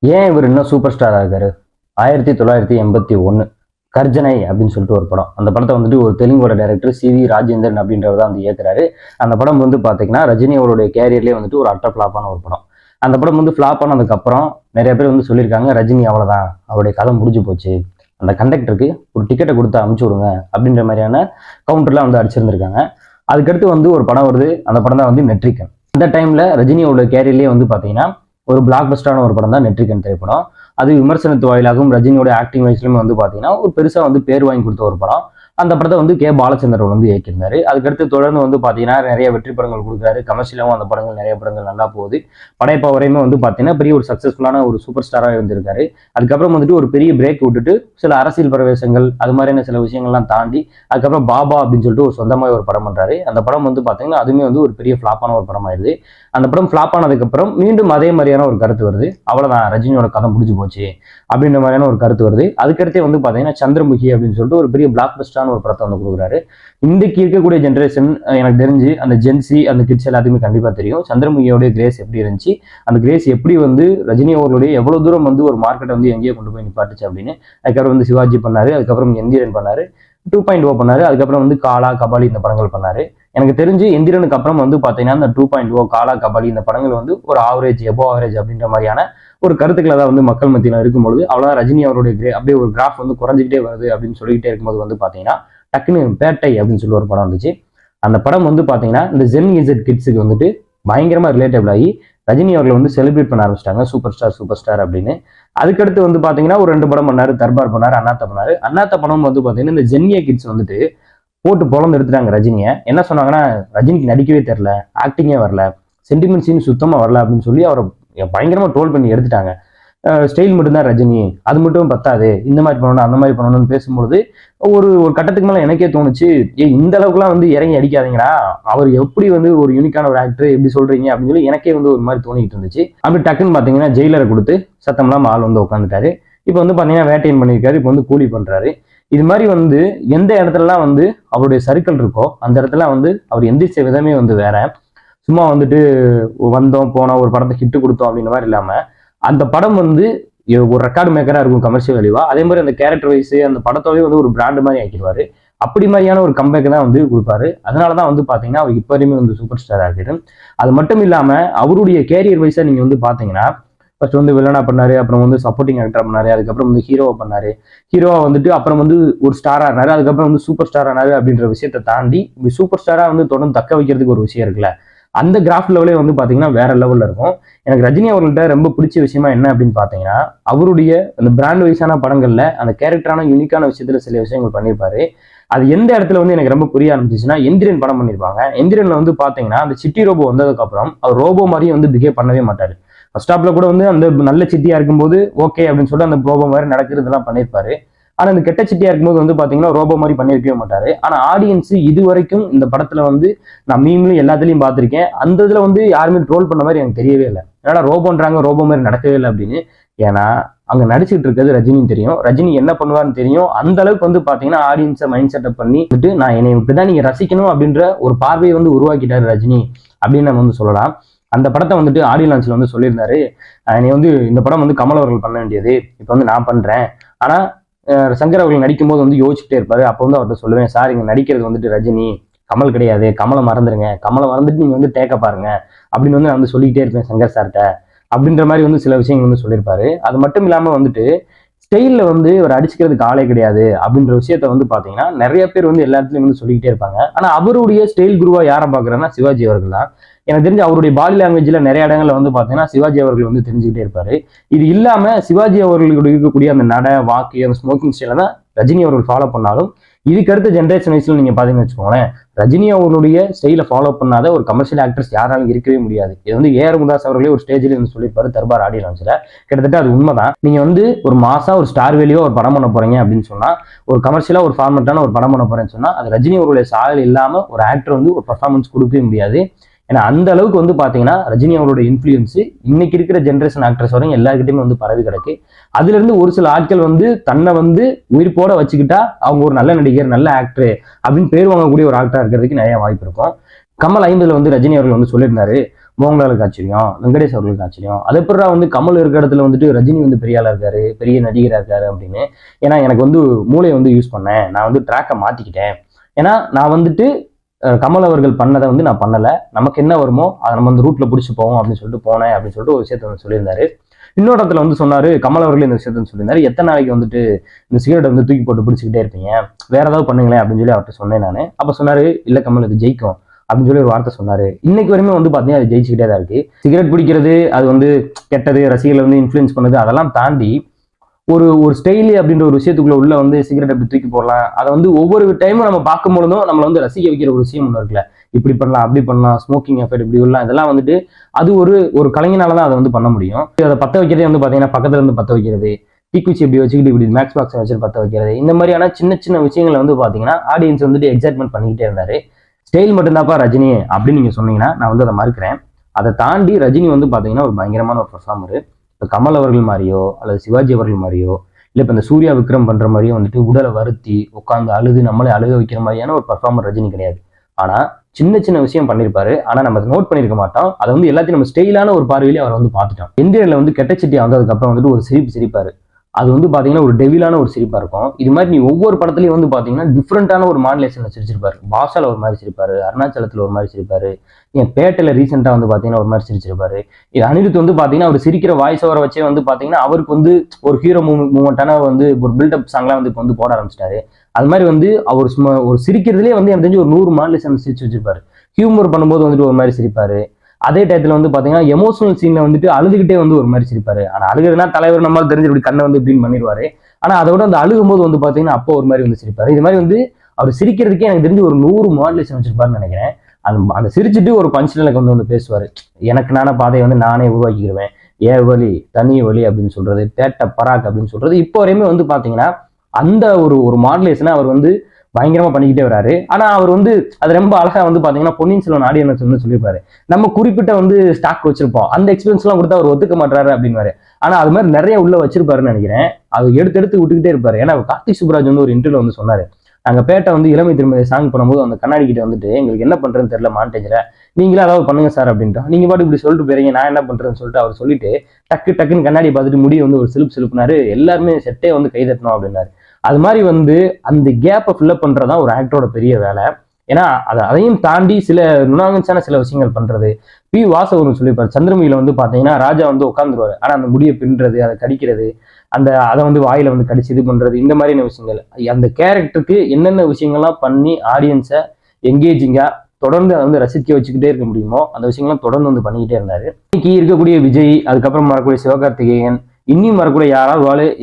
ஏன் இவர் இன்னும் சூப்பர் ஸ்டாரா இருக்காரு? 1981 கர்ஜனை அப்படின்னு சொல்லிட்டு ஒரு படம். அந்த படத்தை வந்துட்டு ஒரு தெலுங்கோட டைரக்டர் சிவி ராஜேந்திரன் அப்படின்றவர் தான் வந்து இயக்குறாரு. அந்த படம் வந்து பாத்தீங்கன்னா ரஜினி அவருடைய கேரியர்லேயே வந்துட்டு ஒரு அட்டர் ஃபிளாப்பான ஒரு படம். அந்த படம் வந்து ஃபிளாப் ஆனதுக்கு அப்புறம் நிறைய பேர் வந்து சொல்லியிருக்காங்க, ரஜினி அவ்வளவுதான், அவருடைய கதை முடிஞ்சு போச்சு, அந்த கண்டக்டருக்கு ஒரு டிக்கெட்டை கொடுத்து அமுச்சு விடுங்க அப்படின்ற மாதிரியான கவுண்டர்லாம் வந்து அடிச்சிருந்திருக்காங்க. அதுக்கடுத்து வந்து ஒரு படம் வருது, அந்த படம் தான் வந்து நெட்ரிகன். அந்த டைம்ல ரஜினியோட கேரியர்லேயே வந்து பாத்தீங்கன்னா ஒரு பிளாக் பஸ்டரான ஒரு படம் தான் நெட்ரிகன் திரைப்படம். அது விமர்சனத்து வாயிலாகவும் ரஜினியோட ஆக்டிங் வயசுலயுமே வந்து பாத்தீங்கன்னா ஒரு பெருசா வந்து பேர் வாங்கி கொடுத்த ஒரு படம். அந்த படத்தை வந்து கே பாலச்சந்திரன் வந்து இயக்கியிருந்தாரு. அதுக்கடுத்து தொடர்ந்து வந்து பாத்தீங்கன்னா நிறைய வெற்றி படங்கள் கொடுக்குறாரு. கமர்ஷியலாகவும் அந்த படங்கள் நிறைய படங்கள் நல்லா போகுது. படையப்பா வரையுமே வந்து பாத்தீங்கன்னா பெரிய ஒரு சக்சஸ்ஃபுல்லான ஒரு சூப்பர் ஸ்டாரா இருந்திருக்காரு. அதுக்கப்புறம் வந்துட்டு ஒரு பெரிய பிரேக் விட்டுட்டு சில அரசியல் பிரவேசங்கள் அது மாதிரியான சில விஷயங்கள்லாம் தாண்டி அதுக்கப்புறம் பாபா அப்படின்னு சொல்லிட்டு ஒரு சொந்தமாக ஒரு படம் பண்றாரு. அந்த படம் வந்து பாத்தீங்கன்னா அதுவுமே வந்து ஒரு பெரிய ஃபிளாப்பான ஒரு படம் ஆயிடுது. அந்த படம் ஃபிளாப் ஆனதுக்கு அப்புறம் மீண்டும் அதே மாதிரியான ஒரு கருத்து வருது, அவ்வளவுதான் ரஜினியோட கதை முடிஞ்சு போச்சு அப்படின்ற மாதிரியான ஒரு கருத்து வருது. அதுக்கடுத்தே வந்து பாத்தீங்கன்னா சந்திரமுகி அப்படின்னு சொல்லிட்டு ஒரு பெரிய பிளாக் பஸ்டரான ஒரு படத்தை வந்து கொடுக்குறாரு. இன்றைக்கு இருக்கக்கூடிய ஜென்ரேஷன் எனக்கு தெரிஞ்சு அந்த ஜென்சி அந்த கிட்ஸ் எல்லாத்துக்குமே கண்டிப்பா தெரியும் சந்திரமுகியோட கிரேஸ் எப்படி இருந்துச்சு, அந்த கிரேஸ் எப்படி வந்து ரஜினி அவர்களுடைய எவ்வளவு தூரம் வந்து ஒரு மார்க்கெட்டை வந்து எங்கேயோ கொண்டு போய் நிப்பாட்டுச்சு அப்படின்னு. அதுக்கப்புறம் வந்து சிவாஜி பண்ணாரு, அதுக்கப்புறம் எந்திரன் பண்ணாரு, 2.0 பண்ணாரு, அதுக்கப்புறம் வந்து காலா கபாலி இந்த படங்கள் பண்ணாரு. எனக்கு தெரிஞ்சு எந்திரனுக்கு அப்புறம் வந்து பாத்தீங்கன்னா இந்த 2.0 காலா கபாலி இந்த படங்கள் வந்து ஒரு ஆவரேஜ் எபோ ஆவரேஜ் அப்படின்ற மாதிரியான ஒரு கருத்துக்களை தான் வந்து மக்கள் மத்தியில் இருக்கும்பொழுது அவ்வளவுதான் ரஜினி அவருடைய அப்படியே ஒரு கிராஃப் வந்து குறைஞ்சிக்கிட்டே வருது அப்படின்னு சொல்லிக்கிட்டே இருக்கும்போது வந்து பாத்தீங்கன்னா டக்குன்னு பேட்டை அப்படின்னு சொல்லி ஒரு படம் வந்துச்சு. அந்த படம் வந்து பாத்தீங்கன்னா இந்த ஜென் இசட் கிட்ஸுக்கு வந்துட்டு பயங்கரமா ரிலேட்டபிள் ஆகி ரஜினி அவர்களை வந்து செலிப்ரேட் பண்ண ஆரம்பிச்சிட்டாங்க, சூப்பர் ஸ்டார் அப்படின்னு. அதுக்கடுத்து வந்து பாத்தீங்கன்னா ஒரு 2 படம் பண்ணாரு, தர்பார் பண்ணாரு, அண்ணாத்த பண்ணாரு. அண்ணாத்த படம் வந்து பாத்தீங்கன்னா இந்த ஜென்னிய கிட்ஸ் வந்துட்டு போட்டு பொழந்து எடுத்துட்டாங்க ரஜினியை. என்ன சொன்னாங்கன்னா, ரஜினிக்கு நடிக்கவே தெரியல, ஆக்டிங்கே வரல, சென்டிமெண்ட் சீன் சுத்தமா வரல அப்படின்னு சொல்லி அவரை பயங்கரமா ட்ரோல் பண்ணி எடுத்துட்டாங்க. ஸ்டைல் மட்டும்தான் ரஜினி, அது மட்டும் பத்தாது, இந்த மாதிரி பண்ணணும் அந்த மாதிரி பண்ணணும்னு பேசும்போது ஒரு ஒரு கட்டத்துக்கு மேல எனக்கே தோணுச்சு, இந்த அளவுக்குலாம் வந்து இறங்கி அடிக்காதீங்களா, அவர் எப்படி வந்து ஒரு யூனிக்கான ஒரு ஆக்டர் எப்படி சொல்றீங்க அப்படின்னு சொல்லி எனக்கே வந்து ஒரு மாதிரி தோணிக்கிட்டு இருந்துச்சு. அப்படி டக்குன்னு பாத்தீங்கன்னா ஜெயிலரை கொடுத்து சத்தம்லாம் ஆள் வந்து உட்காந்துட்டாரு. இப்போ வந்து பாத்தீங்கன்னா வேட்டையன் பண்ணியிருக்காரு, இப்போ வந்து கூலி பண்றாரு. இது மாதிரி வந்து எந்த இடத்துலலாம் வந்து அவருடைய சர்க்கிள் இருக்கோ அந்த இடத்துல வந்து அவர் எந்திரிச்ச விதமே வந்து வேற. சும்மா வந்துட்டு வந்தோம் போனோம் ஒரு படத்தை ஹிட் கொடுத்தோம் அப்படின்ற மாதிரி இல்லாம அந்த படம் வந்து ஒரு ரெக்கார்டு மேக்கரா இருக்கும் கமர்ஷியல் வேல்யூவா, அதே மாதிரி அந்த கேரக்டர் வைஸ் அந்த படத்தோடய வந்து ஒரு பிராண்ட் மாதிரி ஆக்கிடுவாரு. அப்படி மாதிரியான ஒரு கம்பேக் தான் வந்து கொடுப்பாரு. அதனாலதான் வந்து பாத்தீங்கன்னா அவர் இப்ப வரையுமே வந்து சூப்பர் ஸ்டார் ஆகிட்டு. அது மட்டும் இல்லாம அவருடைய கேரியர் வைஸா நீங்க வந்து பாத்தீங்கன்னா ஃபர்ஸ்ட் வந்து வில்லனா பண்ணாரு, அப்புறம் வந்து சப்போர்ட்டிங் ஆக்டரா பண்ணாரு, அதுக்கப்புறம் வந்து ஹீரோவா பண்ணாரு, ஹீரோவா வந்துட்டு அப்புறம் வந்து ஒரு ஸ்டாரா ஆனாரு, அதுக்கப்புறம் வந்து சூப்பர் ஸ்டார் ஆனாரு அப்படின்ற விஷயத்தை தாண்டி சூப்பர் ஸ்டாரா வந்து தொடர்ந்து தக்க வைக்கிறதுக்கு ஒரு விஷயம் இருக்குல்ல, அந்த கிராஃப் லெவலே வந்து பாத்தீங்கன்னா வேற லெவல்ல இருக்கும். எனக்கு ரஜினி அவர்கள்ட்ட ரொம்ப பிடிச்ச விஷயமா என்ன அப்படின்னு பாத்தீங்கன்னா அவருடைய அந்த பிராண்ட் வைஸான படங்கள்ல அந்த கேரக்டரான யூனிக்கான விஷயத்துல சில விஷயங்கள் பண்ணியிருப்பாரு. அது எந்த இடத்துல வந்து எனக்கு ரொம்ப புரிய ஆரம்பிச்சுன்னா எந்திரன் படம் பண்ணியிருப்பாங்க. எந்திரன்ல வந்து பாத்தீங்கன்னா அந்த சிட்டி ரோபோ வந்ததுக்கு அப்புறம் அவர் ரோபோ மாதிரியே வந்து பிஹேவ் பண்ணவே மாட்டாரு. ஃபர்ஸ்ட் ஸ்டாப்ல கூட வந்து அந்த நல்ல சிட்டியா இருக்கும்போது ஓகே அப்படின்னு சொல்லிட்டு அந்த ரோபோ மாதிரி நடக்கிறதுலாம் பண்ணியிருப்பாரு. ஆனா இந்த கெட்ட சிட்டியா இருக்கும்போது வந்து பாத்தீங்கன்னா ரோபோ மாதிரி பண்ணியிருக்கவே மாட்டாரு. ஆனா ஆடியன்ஸ் இது வரைக்கும் இந்த படத்துல வந்து நான் மீம்லயும் எல்லாத்துலயும் பார்த்திருக்கேன், அந்த இதுல வந்து யாருமே ட்ரோல் பண்ண மாதிரி எனக்கு தெரியவே இல்லை. ஏன்னா ரோபோன்றாங்க, ரோபோ மாதிரி நடக்கவே இல்லை அப்படின்னு. ஏன்னா அங்க நடிச்சுட்டு இருக்கிறது ரஜினின்னு தெரியும், ரஜினி என்ன பண்ணுவார்னு தெரியும். அந்த அளவுக்கு வந்து பாத்தீங்கன்னா ஆடியன்ஸை மைண்ட் செட்டப் பண்ணி நான் என்னை இப்படிதான் நீங்க ரசிக்கணும் அப்படின்ற ஒரு பார்வையை வந்து உருவாக்கிட்டாரு ரஜினி அப்படின்னு நம்ம வந்து சொல்லலாம். அந்த படத்தை வந்துட்டு ஆடியோ லான்ச்ல வந்து சொல்லியிருந்தாரு, நீ வந்து இந்த படம் வந்து கமல் அவர்கள் பண்ண வேண்டியது, இப்போ வந்து நான் பண்றேன். ஆனா சங்கர் அவர்கள் நடிக்கும் போது வந்து யோசிச்சுட்டே இருப்பாரு. அப்போ வந்து அவர்கிட்ட சொல்லுவேன், சார் இங்க நடிக்கிறது வந்துட்டு ரஜினி, கமல் கிடையாது, கமலை மறந்துருங்க, கமலை மறந்துட்டு நீங்க வந்து டேக்க பாருங்க அப்படின்னு வந்து நான் வந்து சொல்லிக்கிட்டே இருப்பேன் சங்கர் சார்கிட்ட அப்படின்ற மாதிரி வந்து சில விஷயங்கள் வந்து சொல்லியிருப்பாரு. அது மட்டும் இல்லாம வந்துட்டு ஸ்டைல்ல வந்து ஒரு அடிச்சுக்கிறதுக்கு ஆளே கிடையாது அப்படின்ற விஷயத்த வந்து பாத்தீங்கன்னா நிறைய பேர் வந்து எல்லாத்துலயும் வந்து சொல்லிக்கிட்டே இருப்பாங்க. ஆனா அவருடைய ஸ்டைல் குருவா யாரை பாக்குறேன்னா சிவாஜி அவர்கள் தான். எனக்கு தெரிஞ்சு அவருடைய பாடி லாங்குவேஜ்ல நிறைய இடங்கள்ல வந்து பாத்தீங்கன்னா சிவாஜி அவர்கள் வந்து தெரிஞ்சுக்கிட்டே இருப்பாரு. இது இல்லாம சிவாஜி அவர்களுக்கு இருக்கக்கூடிய அந்த நட வாக்கு அந்த ஸ்மோக்கிங் ஸ்டைல தான் ரஜினி அவர்கள் ஃபாலோ பண்ணாலும் இதுக்கு அடுத்த ஜென்ரேஷன் வைஸ்ல நீங்க பாத்தீங்கன்னு வச்சுக்கோங்களேன், ரஜினி அவர்களுடைய ஸ்டைல ஃபாலோ பண்ணாத ஒரு கமர்ஷியல் ஆக்டர்ஸ் யாராலும் இருக்கவே முடியாது. இது வந்து ஏஆர் முருகதாஸ் அவர்களே ஒரு ஸ்டேஜ்ல இருந்து சொல்லியிருப்பாரு தர்பார் ஆடியோ லான்ச்ல. கிட்டத்தட்ட அது உண்மைதான். நீங்க வந்து ஒரு மாசா ஒரு ஸ்டார் வேலியோ ஒரு படம் பண்ண போறீங்க அப்படின்னு சொன்னா, ஒரு கமர்ஷியலா ஒரு ஃபார்மட்டான ஒரு படம் பண்ண போறேன்னு சொன்னா அது ரஜினி அவர்களுடைய சாயல் இல்லாம ஒரு ஆக்டர் வந்து ஒரு பர்ஃபார்மன்ஸ் கொடுக்கவே முடியாது. ஏன்னா அந்த அளவுக்கு வந்து பாத்தீங்கன்னா ரஜினி அவரோட இன்ஃபுளுன்ஸ் இன்னைக்கு இருக்கிற ஜென்ரேஷன் ஆக்டர்ஸ் வரையும் எல்லாருக்கிட்டையுமே வந்து பரவி கிடக்கு. அதுல இருந்து ஒரு சில ஆட்கள் வந்து தன்னை வந்து உயிர்ப்போட வச்சுக்கிட்டா அவங்க ஒரு நல்ல நடிகர் நல்ல ஆக்டர் அப்படின்னு பேர் வாங்கக்கூடிய ஒரு ஆக்டரா இருக்கிறதுக்கு நிறைய வாய்ப்பு இருக்கும். கமல் 50 வந்து ரஜினி அவர்கள் வந்து சொல்லியிருந்தாரு, மோகன்லாலுக்கு ஆச்சரியம், வெங்கடேஷ் அவர்களுக்கு ஆச்சரியம். அதே பிறகு வந்து கமல் இருக்கிற இடத்துல வந்துட்டு ரஜினி வந்து பெரிய ஆளா இருக்காரு, பெரிய நடிகரா இருக்காரு அப்படின்னு. ஏன்னா எனக்கு வந்து மூளையை வந்து யூஸ் பண்ணேன், நான் வந்து ட்ராக்கை மாத்திக்கிட்டேன். ஏன்னா நான் வந்துட்டு கமல் அவர்கள் பண்ணதை வந்து நான் பண்ணல, நமக்கு என்ன வருமோ அதை நம்ம வந்து ரூட்ல பிடிச்சி போவோம் அப்படின்னு சொல்லிட்டு போனேன் அப்படின்னு சொல்லிட்டு ஒரு விஷயத்த வந்து சொல்லியிருந்தாரு. இன்னொரு இடத்துல வந்து சொன்னாரு, கமல் அவர்கள் இந்த விஷயத்த சொல்லியிருந்தாரு, எத்தனை நாளைக்கு வந்துட்டு இந்த சிகரெட்டை வந்து தூக்கி போட்டு பிடிச்சிக்கிட்டே இருப்பீங்க, வேற ஏதாவது பண்ணுங்களேன் அப்படின்னு சொல்லி அவர்கிட்ட சொன்னேன் நான். அப்ப சொன்னாரு, இல்ல கமல் இது ஜெயிக்கும் அப்படின்னு சொல்லி ஒரு வார்த்தை சொன்னாரு. இன்னைக்கு வரையுமே வந்து பாத்தீங்கன்னா அது ஜெயிச்சுக்கிட்டே தான் இருக்கு. சிகரெட் பிடிக்கிறது அது வந்து கெட்டது, ரசிகர்களை வந்து இன்ஃபுளுன்ஸ் பண்ணுது, அதெல்லாம் தாண்டி ஒரு ஒரு ஸ்டைலி அப்படின்ற ஒரு விஷயத்துக்குள்ள உள்ள வந்து சிகரெட் அப்படி தூக்கி போடலாம். அதை வந்து ஒவ்வொரு டைமும் நம்ம பார்க்கும் பொழுதும் நம்மளை வந்து ரசிக்க வைக்கிற ஒரு விஷயம் ஒன்று இருக்குல்ல, இப்படி பண்ணலாம் அப்படி பண்ணலாம், ஸ்மோக்கிங் எஃபெக்ட் இப்படி வரலாம், இதெல்லாம் வந்துட்டு அது ஒரு ஒரு கலைஞனால தான் அதை வந்து பண்ண முடியும். அதை பத்த வைக்கிறதே வந்து பாத்தீங்கன்னா பக்கத்துல இருந்து பத்த வைக்கிறது, தீக்குச்சி இப்படி வச்சுக்கிட்டு இப்படி மேக்ஸ் பாக்ஸ் வச்சுட்டு பத்த வைக்கிறது, இந்த மாதிரியான சின்ன சின்ன விஷயங்களை வந்து பாத்தீங்கன்னா ஆடியன்ஸ் வந்துட்டு எக்ஸைட்மெண்ட் பண்ணிக்கிட்டே இருந்தாரு. ஸ்டைல் மட்டும்தான்ப்பா ரஜினி அப்படின்னு நீங்க சொன்னீங்கன்னா நான் வந்து அதை மறுக்கிறேன். அதை தாண்டி ரஜினி வந்து பாத்தீங்கன்னா ஒரு பயங்கரமான ஒரு பர்ஃபார்மர். இப்போ கமல் அவர்கள் மாதிரியோ அல்லது சிவாஜி அவர்கள் மாதிரியோ இல்லை இப்போ இந்த சூர்யா விக்ரம் பண்ற மாதிரியோ வந்துட்டு உடலை வருத்தி உட்காந்து அழுது நம்மளே அழுக வைக்கிற மாதிரியான ஒரு பர்ஃபார்மர் ரஜினி கிடையாது. ஆனா சின்ன சின்ன விஷயம் பண்ணியிருப்பாரு, ஆனா நம்ம அதை நோட் பண்ணிருக்க மாட்டோம். அதை வந்து எல்லாத்தையும் நம்ம ஸ்டைலான ஒரு பார்வையிலே அவர் வந்து பார்த்துட்டோம். எந்திரில வந்து கெட்டச்சிட்டி வந்ததுக்கு அப்புறம் வந்துட்டு ஒரு சிரிப்பாரு, அது வந்து பாத்தீங்கன்னா ஒரு டெவிலான ஒரு சிரிப்பா இருக்கும். இது மாதிரி நீ ஒவ்வொரு படத்துலயும் வந்து பாத்தீங்கன்னா டிஃப்ரெண்டான ஒரு மாடுலேஷன்ல சிரிச்சிருப்பாரு. பாஷால ஒரு மாதிரி சிரிப்பாரு, அருணாச்சலத்துல ஒரு மாதிரி சிரிப்பாரு, என் பேட்டையில ரீசெண்டா வந்து பாத்தீங்கன்னா ஒரு மாதிரி சிரிச்சிருப்பாரு. இது அனிருத் வந்து பாத்தீங்கன்னா அவர் சிரிக்கிற வாய்ஸ் ஓவரை வச்சே வந்து பாத்தீங்கன்னா அவருக்கு வந்து ஒரு ஹீரோ மூமெண்டான வந்து ஒரு பில்டப் சாங்லாம் வந்து இப்போ வந்து போட ஆரம்பிச்சிட்டாரு. அது மாதிரி வந்து அவர் சும்மா ஒரு சிரிக்கிறதுலேயே வந்து எனக்கு தெரிஞ்சு ஒரு 100 மாடுலேஷன் சிரிச்சு வச்சிருப்பாரு. ஹியூமர் பண்ணும்போது வந்துட்டு ஒரு மாதிரி சிரிப்பாரு. அதே டயத்துல வந்து பாத்தீங்கன்னா எமோஷனல் சீன்ல வந்துட்டு அழுதுகிட்டே வந்து ஒரு மாதிரி சிரிப்பாரு. ஆனா அழுகுதுன்னா தலைவர் நம்மளால தெரிஞ்சு இப்படி கண்ணை வந்து இப்படின்னு பண்ணிடுவாரு. ஆனா அதை விட அந்த அழுகும் போது வந்து பாத்தீங்கன்னா அப்போ ஒரு மாதிரி வந்து சிரிப்பாரு. இது மாதிரி வந்து அவர் சிரிக்கிறதுக்கே எனக்கு தெரிஞ்சு ஒரு 100 மாடுலேஷன் வச்சிருப்பாருன்னு நினைக்கிறேன். அந்த சிரிச்சுட்டு ஒரு பஞ்ச்லைனுக்கு வந்து பேசுவாரு, எனக்கு நானே பாதையை வந்து நானே உருவாக்கிடுவேன், ஏ வழி தனி வழி அப்படின்னு சொல்றது, பேட்ட பராக் அப்படின்னு சொல்றது, இப்போ வரையுமே வந்து பாத்தீங்கன்னா அந்த ஒரு ஒரு மாடுலேஷனை அவர் வந்து பயங்கரமா பண்ணிக்கிட்டே வராரு. ஆனா அவர் வந்து அது ரொம்ப அழகா வந்து பாத்தீங்கன்னா பொன்னியின் செல்வன் ஆடியன்ஸ் வந்து சொல்லியிருப்பாரு, நம்ம குறிப்பிட்ட வந்து ஸ்டாக் வச்சிருப்போம், அந்த எக்ஸ்பீரியன்ஸ் எல்லாம் கொடுத்தா அவர் ஒத்துக்க மாட்டாரு அப்படின்னு. ஆனா அது மாதிரி நிறைய உள்ள வச்சிருப்பாருன்னு நினைக்கிறேன். அது எடுத்து விட்டுக்கிட்டே இருப்பாரு. ஏன்னா கார்த்திக் சுப்ராஜ் வந்து ஒரு இன்டர்வியூல வந்து சொன்னாரு, நாங்க பேட்டை வந்து இளமை திருமதி சாங் பண்ணும்போது அந்த கண்ணாடி கிட்ட வந்துட்டு எங்களுக்கு என்ன பண்றதுன்னு தெரியல மாண்டேஜ்ல, நீங்களே அதாவது பண்ணுங்க சார் அப்படின்ட்டு, நீங்க பாட்டு இப்படி சொல்லிட்டு போறீங்க, நான் என்ன பண்றேன்னு சொல்லிட்டு அவர் சொல்லிட்டு டக்குன்னு கண்ணாடி பார்த்துட்டு முடிய வந்து ஒரு சிலுப்புனாரு, எல்லாருமே செட்டே வந்து கை தட்டணும் அப்படின்னாரு. அது மாதிரி வந்து அந்த கேப்பை ஃபில்அப் பண்றதா ஒரு ஆக்டரோட பெரிய வேலை. ஏன்னா அதையும் தாண்டி சில நுணாங்கச்சான சில விஷயங்கள் பண்றது. பி வாசகர்னு சொல்லியிருப்பாரு, சந்திரமுகியில வந்து பாத்தீங்கன்னா ராஜா வந்து உட்காந்துருவாரு, ஆனா அந்த முடியை பின்றது, அதை கடிக்கிறது, அதை வந்து வாயில வந்து கடிச்சு இது பண்றது, இந்த மாதிரியான விஷயங்கள் அந்த கேரக்டருக்கு என்னென்ன விஷயங்கள்லாம் பண்ணி ஆடியன்ஸை எங்கேஜிங்கா தொடர்ந்து அதை வந்து ரசிக்க வச்சுக்கிட்டே இருக்க முடியுமோ அந்த விஷயங்கள்லாம் தொடர்ந்து வந்து பண்ணிக்கிட்டே இருந்தாரு. இன்னைக்கு இருக்கக்கூடிய விஜய், அதுக்கப்புறம் வரக்கூடிய சிவகார்த்திகேயன், இன்னும் வரக்கூடிய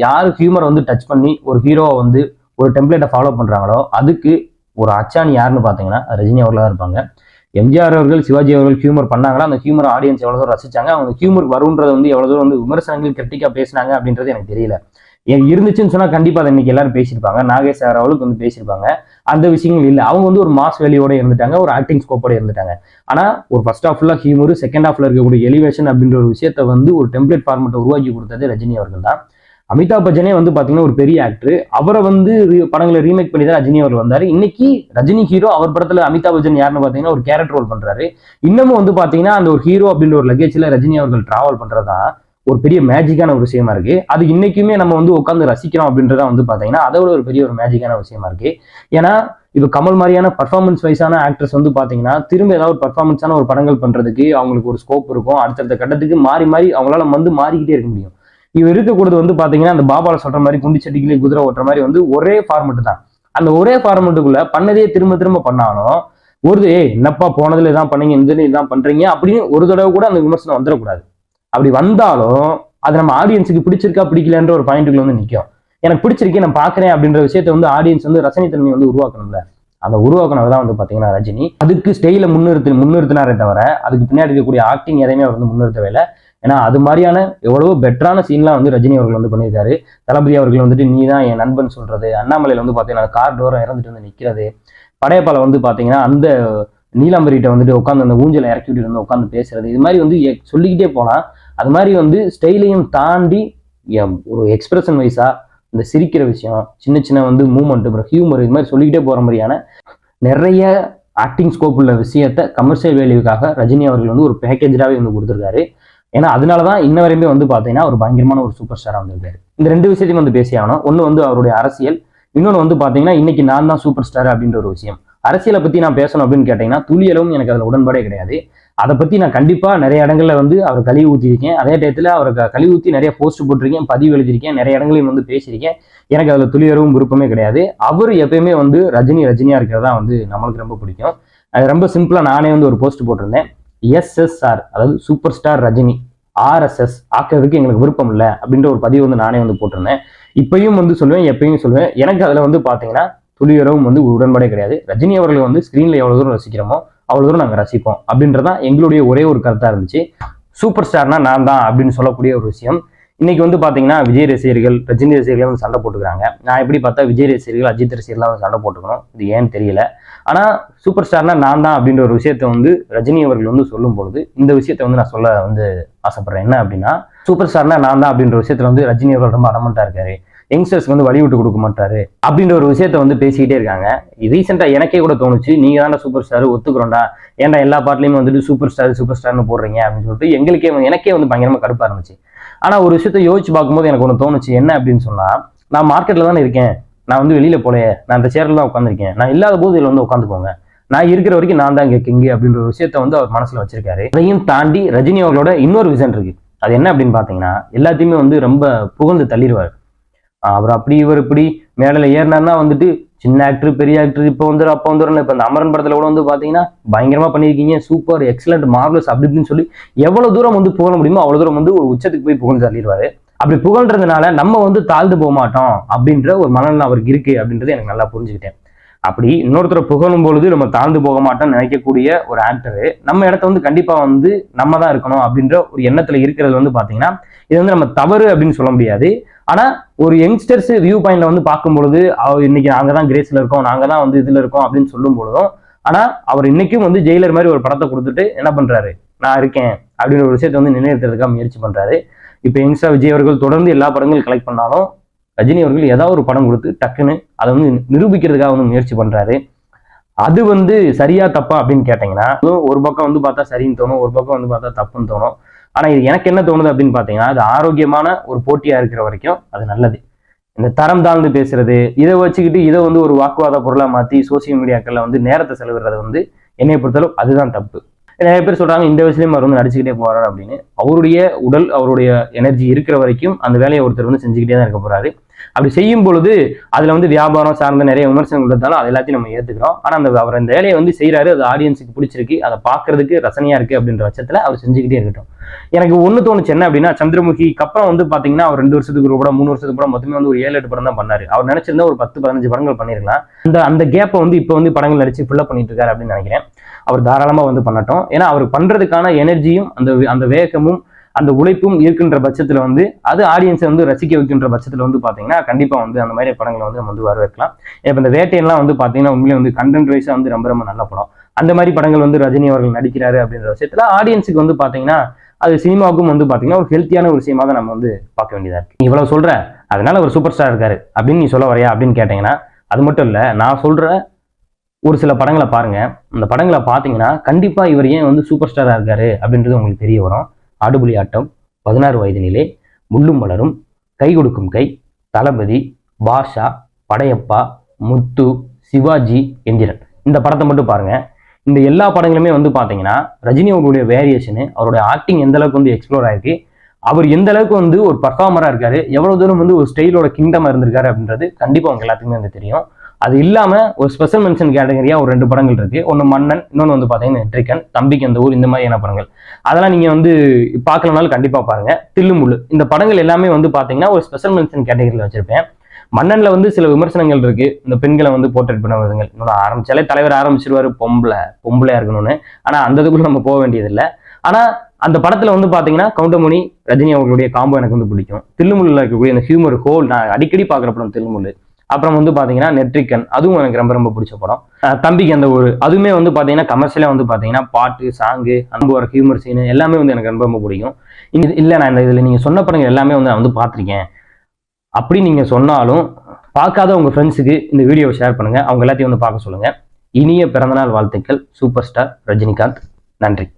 யாரு ஹியூமர் வந்து டச் பண்ணி ஒரு ஹீரோவை வந்து ஒரு டெம்ப்ளேட்டை ஃபாலோ பண்றாங்களோ அதுக்கு ஒரு அச்சாணி யாருன்னு பாத்தீங்கன்னா ரஜினி அவர்களா தான் இருப்பாங்க. எம்ஜிஆர் அவர்கள், சிவாஜி அவர்கள் ஹியூமர் பண்ணாங்களா, அந்த ஹியூமர் ஆடியன்ஸ் எவ்வளவு தூரம் ரசிச்சாங்க, அவங்க ஹியூமர் வரும்ன்றதை வந்து எவ்வளவு தூரம் வந்து விமர்சனங்கள் கிரிட்டிக்கா பேசினாங்க அப்படின்றது எனக்கு தெரியல. இருந்துச்சுன்னு சொன்னா கண்டிப்பா அதை இன்னைக்கு எல்லாரும் பேசியிருப்பாங்க. நாகேஷ் சார் அவளுக்கு வந்து பேசியிருப்பாங்க. அந்த விஷயங்கள் இல்லை, அவங்க வந்து ஒரு மாஸ் வேலியோட இருந்துட்டாங்க, ஒரு ஆக்டிங் ஸ்கோப்போட இருந்துட்டாங்க. ஆனா ஒரு ஃபர்ஸ்ட் ஹாஃப்ல ஹியூமர், செகண்ட் ஹாஃப்ல இருக்கக்கூடிய எலிவேஷன் அப்படின்ற ஒரு விஷயத்த வந்து ஒரு டெம்ப்ளேட் ஃபார்மெட்டை உருவாக்கி கொடுத்தது ரஜினி அவர்கள் தான். அமிதாப் பச்சனே வந்து பாத்தீங்கன்னா ஒரு பெரிய ஆக்டர், அவரை வந்து படங்களை ரீமேக் பண்ணி தான் ரஜினி அவர் வந்தாரு. இன்னைக்கு ரஜினி ஹீரோ, அவர் படத்துல அமிதாப் பச்சன் யாருன்னு பாத்தீங்கன்னா ஒரு கேரக்டர் ரோல் பண்றாரு. இன்னமும் வந்து பாத்தீங்கன்னா அந்த ஒரு ஹீரோ அப்படின்ற ஒரு லக்கேஜ்ல ரஜினி அவர்கள் டிராவல் பண்றதா ஒரு பெரிய மேஜிக்கான ஒரு விஷயமா இருக்கு. அது இன்னைக்குமே நம்ம வந்து உட்காந்து ரசிக்கிறோம் அப்படின்றத வந்து பாத்தீங்கன்னா அதோட ஒரு பெரிய ஒரு மேஜிக்கான விஷயமா இருக்கு. ஏன்னா இப்போ கமல் மாதிரியான பர்ஃபார்மன்ஸ் வைஸான ஆக்டர்ஸ் வந்து பாத்தீங்கன்னா திரும்ப ஏதாவது ஒரு பர்ஃபார்மன்ஸான ஒரு படங்கள் பண்றதுக்கு அவங்களுக்கு ஒரு ஸ்கோப் இருக்கும். அடுத்தடுத்த கட்டத்துக்கு மாறி அவங்களால வந்து மாறிக்கிட்டே இருக்க முடியும். இவர் இருக்கக்கூடாது வந்து பாத்தீங்கன்னா அந்த பாபால சொல்ற மாதிரி குண்டி சட்டிக்கிலே குதிரை ஓட்டுற மாதிரி வந்து ஒரே ஃபார்மெட் தான். அந்த ஒரே ஃபார்மெட்டுக்குள்ள பண்ணதே திரும்ப பண்ணாலும் என்னப்பா போனதுல இதான் பண்ணீங்க, இந்த இதான் பண்றீங்க அப்படின்னு ஒரு தடவை கூட அந்த விமர்சனம் வந்துடக்கூடாது. அப்படி வந்தாலும் அது நம்ம ஆடியன்ஸுக்கு பிடிச்சிருக்கா பிடிக்கலன்ற ஒரு பாயிண்ட்டுக்குள்ள வந்து நிற்கும். எனக்கு பிடிச்சிருக்கேன் நான் பாக்குறேன் அப்படின்ற விஷயத்த வந்து ஆடியன்ஸ் வந்து ரசனைத்தன்மை வந்து உருவாக்கணும்ல, அந்த உருவாக்குனவர் தான் வந்து பாத்தீங்கன்னா ரஜினி. அதுக்கு ஸ்டைல முன்னிறுத்தினாரே தவிர அதுக்கு பின்னாடி இருக்கக்கூடிய ஆக்டிங் எதையுமே அவர் வந்து முன்னிறுத்தவே இல்லை. ஏன்னா அது மாதிரியான எவ்வளவோ பெட்டரான சீன்லாம் வந்து ரஜினி அவர்கள் வந்து பண்ணியிருக்காரு. தளபதி அவர்கள் வந்துட்டு நீ தான் என் நண்பன் சொல்றது, அண்ணாமலையில வந்து பாத்தீங்கன்னா கார் டோரம் இறந்துட்டு வந்து நிக்கிறது, படையப்பால வந்து பாத்தீங்கன்னா அந்த நீலாம்பரிட்ட வந்துட்டு உட்காந்து அந்த ஊஞ்சலை இறக்கி விட்டு வந்து உட்காந்து பேசுறது, இது மாதிரி வந்து சொல்லிக்கிட்டே போனா அது மாதிரி வந்து ஸ்டைலையும் தாண்டி ஒரு எக்ஸ்பிரஷன் வைஸா இந்த சிரிக்கிற விஷயம், சின்ன வந்து மூமெண்ட், ஹியூமர், இது மாதிரி சொல்லிக்கிட்டே போற மாதிரியான நிறைய ஆக்டிங் ஸ்கோப் உள்ள விஷயத்த கமர்ஷியல் வேல்யூக்காக ரஜினி அவர்கள் வந்து ஒரு பேக்கேஜாவே வந்து கொடுத்துருக்காரு. ஏன்னா அதனாலதான் இன்ன வரையுமே வந்து பாத்தீங்கன்னா ஒரு பயங்கரமான ஒரு சூப்பர் ஸ்டாரா வந்திருக்காரு. இந்த ரெண்டு விஷயத்தையும் வந்து பேசி ஆகணும். ஒண்ணு வந்து அவருடைய அரசியல், இன்னொன்னு வந்து பாத்தீங்கன்னா இன்னைக்கு நான் தான் சூப்பர் ஸ்டார் அப்படின்ற ஒரு விஷயம். அரசியலை பத்தி நான் பேசணும் அப்படின்னு கேட்டீங்கன்னா துளியளவும் எனக்கு அதுல உடன்பாடே கிடையாது. அதை பத்தி நான் கண்டிப்பா நிறைய இடங்கள்ல வந்து அவர் கழுவி ஊத்திருக்கேன். அதே டயத்துல அவருக்கு கழுவி ஊத்தி நிறைய போஸ்ட் போட்டிருக்கேன், பதிவு எழுதியிருக்கேன், நிறைய இடங்களையும் வந்து பேசியிருக்கேன். எனக்கு அதுல துளியளவும் விருப்பமே கிடையாது. அவர் எப்பயுமே வந்து ரஜினியா இருக்கிறதா வந்து நம்மளுக்கு ரொம்ப பிடிக்கும். அது ரொம்ப சிம்பிளா நானே வந்து ஒரு போஸ்ட் போட்டிருந்தேன். SSR, அதாவது சூப்பர் ஸ்டார் ரஜினி RSS ஆக்கிறதுக்கு எங்களுக்கு விருப்பம் இல்லை அப்படின்ற ஒரு பதிவு வந்து நானே வந்து போட்டிருந்தேன். இப்பயும் வந்து சொல்லுவேன், எப்பயும் சொல்லுவேன், எனக்கு அதுல வந்து பாத்தீங்கன்னா துளியளவும் வந்து உடன்பாடே கிடையாது. ரஜினி அவர்கள் வந்து ஸ்கிரீன்ல எவ்வளவு தூரம் ரசிக்கிறோமோ அவ்வளவு தூரம் நாங்க ரசிப்போம் அப்படின்றதான் எங்களுடைய ஒரே ஒரு கருத்தா இருந்துச்சு. சூப்பர் ஸ்டார்னா நான் தான் அப்படின்னு சொல்லக்கூடிய ஒரு விஷயம். இன்னைக்கு வந்து பாத்தீங்கன்னா விஜய் ரசிகர்கள் ரஜினி ரசிகர்கள் வந்து சண்டை போட்டுக்கிறாங்க. நான் எப்படி பார்த்தா விஜய் ரசிகர்கள் அஜித் ரசிகர்லாம் வந்து சண்டை போட்டுக்கணும், இது ஏன்னு தெரியல. ஆனா சூப்பர் ஸ்டார்னா நான் தான் அப்படின்ற ஒரு விஷயத்த வந்து ரஜினி அவர்கள் வந்து சொல்லும் பொழுது இந்த விஷயத்த வந்து நான் சொல்ல வந்து ஆசைப்படுறேன். என்ன அப்படின்னா, சூப்பர் ஸ்டார்னா நான் தான் அப்படின்ற விஷயத்துல வந்து ரஜினி அவர்கள் ரொம்ப அடமெண்டா இருக்காரு, யங்ஸ்டர்ஸ்க்கு வந்து வழி விட்டு கொடுக்க மாட்டாரு அப்படின்ற ஒரு விஷயத்த வந்து பேசிக்கிட்டே இருக்காங்க. ரீசெண்டா எனக்கே கூட தோணுச்சு, நீங்க தானே சூப்பர் ஸ்டார், ஒத்துக்கிறோம்டா, ஏன்டா எல்லா பாட்டுலயுமே வந்துட்டு சூப்பர் ஸ்டார்னு போடுறீங்க அப்படின்னு சொல்லிட்டு எனக்கே வந்து பயங்கரமா கடுப்பா இருந்துச்சு. ஆனா ஒரு விஷயத்த யோசிச்சு பார்க்கும்போது எனக்கு ஒன்று தோணுச்சு. என்ன அப்படின்னு சொன்னா, நான் மார்க்கெட்ல தானே இருக்கேன், நான் வந்து வெளியில போலையே, நான் அந்த சேர்ல தான் உட்காந்துருக்கேன், நான் இல்லாத போது இதுல வந்து உட்காந்துக்கோங்க, நான் இருக்கிற வரைக்கும் நான் தான் இங்க கிங்கு அப்படின்ற ஒரு விஷயத்த வந்து அவர் மனசுல வச்சிருக்காரு. அதையும் தாண்டி ரஜினி அவர்களோட இன்னொரு விஷன் இருக்கு. அது என்ன அப்படின்னு பாத்தீங்கன்னா, எல்லாத்தையுமே வந்து ரொம்ப புகழ்ந்து தள்ளிடுவார். அவர் அப்படி இவர் இப்படி மேடல ஏறினார்னா வந்துட்டு சின்ன ஆக்டர் பெரிய ஆக்டர் இப்போ வந்துடும் அப்போ வந்துடும். இப்போ இந்த அமரன் படத்துல கூட வந்து பாத்தீங்கன்னா பயங்கரமா பண்ணியிருக்கீங்க, சூப்பர் எக்ஸலண்ட் மார்வலஸ் அப்படி இப்படின்னு சொல்லி எவ்வளவு தூரம் வந்து புகழ முடியுமோ அவ்வளவு தூரம் வந்து ஒரு உச்சத்துக்கு போய் புகழ்ந்து தள்ளிடுவாரு. அப்படி புகழ்றதுனால நம்ம வந்து தாழ்ந்து போக மாட்டோம் அப்படின்ற ஒரு மனநிலை அவருக்கு இருக்கு அப்படின்றது எனக்கு நல்லா புரிஞ்சுக்கிட்டேன். அப்படி இன்னொருத்தரை புகழும் பொழுது நம்ம தாழ்ந்து போக மாட்டோம்னு நினைக்கக்கூடிய ஒரு ஆக்டரு நம்ம இடத்த வந்து கண்டிப்பா வந்து நம்ம தான் இருக்கணும் அப்படின்ற ஒரு எண்ணத்துல இருக்கிறது வந்து பாத்தீங்கன்னா இது வந்து நம்ம தவறு அப்படின்னு சொல்ல முடியாது. ஆனா ஒரு யங்ஸ்டர்ஸ் வியூ பாயிண்ட்ல வந்து பார்க்கும் பொழுது இன்னைக்கு நாங்க தான் கிரேஸ்ல இருக்கோம், நாங்க தான் வந்து இதுல இருக்கோம் அப்படின்னு சொல்லும் பொழுதும், ஆனா அவர் இன்னைக்கும் வந்து ஜெயிலர் மாதிரி ஒரு படத்தை கொடுத்துட்டு என்ன பண்றாரு, நான் இருக்கேன் அப்படின்ற ஒரு விஷயத்தை வந்து நிலைநிறுத்துறதுக்காக முயற்சி பண்றாரு. இப்ப யங்ஸ்டர் விஜய் அவர்கள் தொடர்ந்து எல்லா படங்களும் கலெக்ட் பண்ணாலும் ரஜினி அவர்கள் ஏதாவது ஒரு படம் கொடுத்து டக்குன்னு அதை வந்து நிரூபிக்கிறதுக்காக வந்து முயற்சி பண்றாரு. அது வந்து சரியா தப்பா அப்படின்னு கேட்டீங்கன்னா, ஒரு பக்கம் வந்து பார்த்தா சரின்னு தோணும், ஒரு பக்கம் வந்து பார்த்தா தப்புன்னு தோணும். ஆனா இது எனக்கு என்ன தோணுது அப்படின்னு பாத்தீங்கன்னா, அது ஆரோக்கியமான ஒரு போட்டியா இருக்கிற வரைக்கும் அது நல்லது. இந்த தரம் தாழ்ந்து பேசுறது, இதை வச்சுக்கிட்டு இதை வந்து ஒரு வாக்குவாத பொருளா மாத்தி சோசியல் மீடியாக்கள்ல வந்து நேரத்தை செலவிடுறது வந்து என்னை பொறுத்தளவு அதுதான் தப்பு. நிறைய பேர் சொல்றாங்க இந்த வயசுலயும் அவர் வந்து நடிச்சுக்கிட்டே போறாரு அப்படின்னு. அவருடைய உடல் அவருடைய எனர்ஜி இருக்கிற வரைக்கும் அந்த வேலையை ஒருத்தர் வந்து செஞ்சுக்கிட்டே தான் இருக்க போறாரு. அப்படி செய்யும் பொழுது அதுல வந்து வியாபாரம் சார்ந்த நிறைய விமர்சனங்கள் இருந்தாலும் அது எல்லாத்தையும் நம்ம ஏத்துக்கிறோம். ஆனா அவர் அந்த வேலையை வந்து செய்யறாரு, அது ஆடியன்ஸுக்கு பிடிச்சிருக்கு, அதை பாக்குறதுக்கு ரசனையா இருக்கு அப்படின்ற பட்சத்துல அவர் செஞ்சுக்கிட்டே இருக்கட்டும். எனக்கு ஒண்ணு தோணுச்சு என்ன அப்படின்னா, சந்திரமுகிக்கு அப்புறம் வந்து பாத்தீங்கன்னா அவர் 2 வருஷத்துக்கு ஒரு படம் 3 வருஷத்துக்கு படம் மொத்தமே வந்து ஒரு 7-8 படம் தான் பண்ணாரு. அவர் நினைச்சிருந்தா ஒரு 10-15 படங்கள் பண்ணிருக்கலாம். அந்த கேப்பை வந்து இப்ப வந்து படங்கள் நடிச்சு ஃபில்லப் பண்ணிட்டு இருக்காரு அப்படின்னு நினைக்கிறேன். அவர் தாராளமா வந்து பண்ணட்டும். ஏன்னா அவர் பண்றதுக்கான எனர்ஜியும் அந்த வேகமும் அந்த உழைப்பும் இருக்கின்ற பட்சத்துல வந்து அது ஆடியன்ஸை வந்து ரசிக்க வைக்கின்ற பட்சத்துல வந்து பாத்தீங்கன்னா கண்டிப்பா வந்து அந்த மாதிரி படங்களை வந்து நம்ம வந்து வரவேற்கலாம். இப்ப இந்த வேட்டையெல்லாம் வந்து பாத்தீங்கன்னா உண்மையிலே வந்து கண்டென்ட் வைஸா வந்து ரொம்ப ரொம்ப நல்ல படம். அந்த மாதிரி படங்கள் வந்து ரஜினி அவர்கள் நடிக்கிறாரு அப்படின்ற விஷயத்துல ஆடியன்ஸுக்கு வந்து பாத்தீங்கன்னா அது சினிமாவுக்கும் வந்து பாத்தீங்கன்னா ஒரு ஹெல்த்தியான ஒரு விஷயமா தான் நம்ம வந்து பார்க்க வேண்டியதா இருக்கு. இவ்வளவு சொல்ற அதனால ஒரு சூப்பர் ஸ்டார் இருக்காரு அப்படின்னு நீ சொல்ல வரையா அப்படின்னு கேட்டீங்கன்னா, அது மட்டும் இல்ல, நான் சொல்ற ஒரு சில படங்களை பாருங்க. அந்த படங்களை பாத்தீங்கன்னா கண்டிப்பா இவர் ஏன் வந்து சூப்பர் ஸ்டாரா இருக்காரு அப்படின்றது உங்களுக்கு தெரிய வரும். ஆடுபுலி ஆட்டம், 16 வயது நிலை, முள்ளும் மலரும், கை கொடுக்கும் கை, தளபதி, பாஷா, படையப்பா, முத்து, சிவாஜி, எந்திரன், இந்த படத்தை மட்டும் பாருங்க. இந்த எல்லா படங்களுமே வந்து பாத்தீங்கன்னா ரஜினி அவருடைய வேரியேஷனு, அவருடைய ஆக்டிங் எந்த அளவுக்கு வந்து எக்ஸ்ப்ளோர் ஆயிருக்கு, அவர் எந்த அளவுக்கு வந்து ஒரு பர்ஃபார்மரா இருக்காரு, எவ்வளவு தூரம் வந்து ஒரு ஸ்டைலோட கிங்டமா இருந்திருக்காரு அப்படின்றது கண்டிப்பா அவங்க எல்லாத்துக்குமே வந்து தெரியும். அது இல்லாம ஒரு ஸ்பெஷல் மென்ஷன் கேட்டகரியா ஒரு 2 படங்கள் இருக்கு. ஒன்னு மன்னன், இன்னொன்னு வந்து பாத்தீங்கன்னா நெற்றிக்கன், தம்பிக்கு அந்த ஊர், இந்த மாதிரியான படங்கள். அதெல்லாம் நீங்க வந்து பார்க்கலனாலும் கண்டிப்பா பாருங்க. தில்லுமுள்ளு, இந்த படங்கள் எல்லாமே வந்து பாத்தீங்கன்னா ஒரு ஸ்பெஷல் மென்ஷன் கேட்டகரியில வச்சிருப்பேன். மன்னன்ல வந்து சில விமர்சனங்கள் இருக்கு, இந்த பெண்களை வந்து போர்ட்ரேட் பண்ண விதங்கள். இன்னொன்று ஆரம்பிச்சாலே தலைவர் ஆரம்பிச்சிருவாரு பொம்பளையா இருக்கணும்னு. ஆனா அந்த இதுக்குள்ள நம்ம போக வேண்டியது இல்லை. ஆனா அந்த படத்துல வந்து பாத்தீங்கன்னா கவுண்டமணி ரஜினி அவர்களுடைய காம்போ எனக்கு வந்து பிடிக்கும். தில்லுமுள்ளுல இருக்கக்கூடிய அந்த ஹியூமர் ஹோல் நான் அடிக்கடி பாக்குற படம் தில்லுமுள்ளு. அப்புறம் வந்து பாத்தீங்கன்னா நெற்றிக்கன், அதுவும் எனக்கு ரொம்ப ரொம்ப பிடிச்ச படம். தம்பிக்கு அந்த ஒரு அதுவுமே வந்து பாத்தீங்கன்னா கமர்ஷியலா வந்து பாத்தீங்கன்னா பாட்டு சாங்கு அந்த ஒரு ஹியூமர் சீனு எல்லாமே வந்து எனக்கு ரொம்ப ரொம்ப பிடிக்கும். இல்ல நான் இந்த இதுல நீங்க சொன்ன படங்கள் எல்லாமே வந்து நான் வந்து பாத்திருக்கேன் அப்படி நீங்க சொன்னாலும் பார்க்காத உங்க ஃப்ரெண்ட்ஸுக்கு இந்த வீடியோவை ஷேர் பண்ணுங்க, அவங்க எல்லாத்தையும் வந்து பார்க்க சொல்லுங்க. இனிய பிறந்தநாள் வாழ்த்துக்கள் சூப்பர் ஸ்டார் ரஜினிகாந்த். நன்றி.